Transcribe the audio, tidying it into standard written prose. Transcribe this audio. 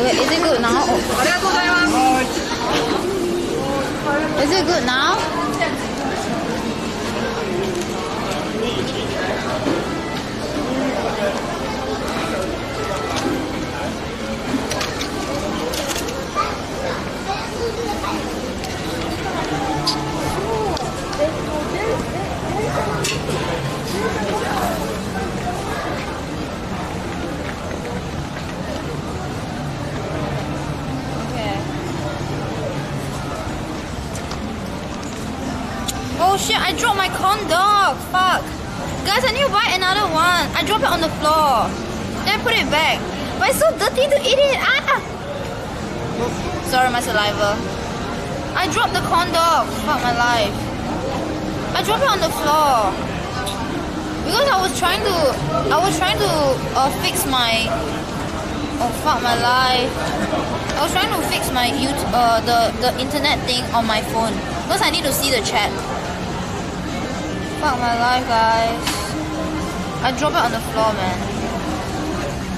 Okay, is it good now? Is it good now? Oh shit, I dropped my corn dog. Fuck. Guys, I need to buy another one. I dropped it on the floor. Then I put it back. But it's so dirty to eat it. Ah! Sorry, my saliva. I dropped the corn dog. Fuck my life. I dropped it on the floor. Because I was trying to fix my... Oh fuck my life. I was trying to fix my the internet thing on my phone. Because I need to see the chat. Fuck my life, guys. I dropped it on the floor, man.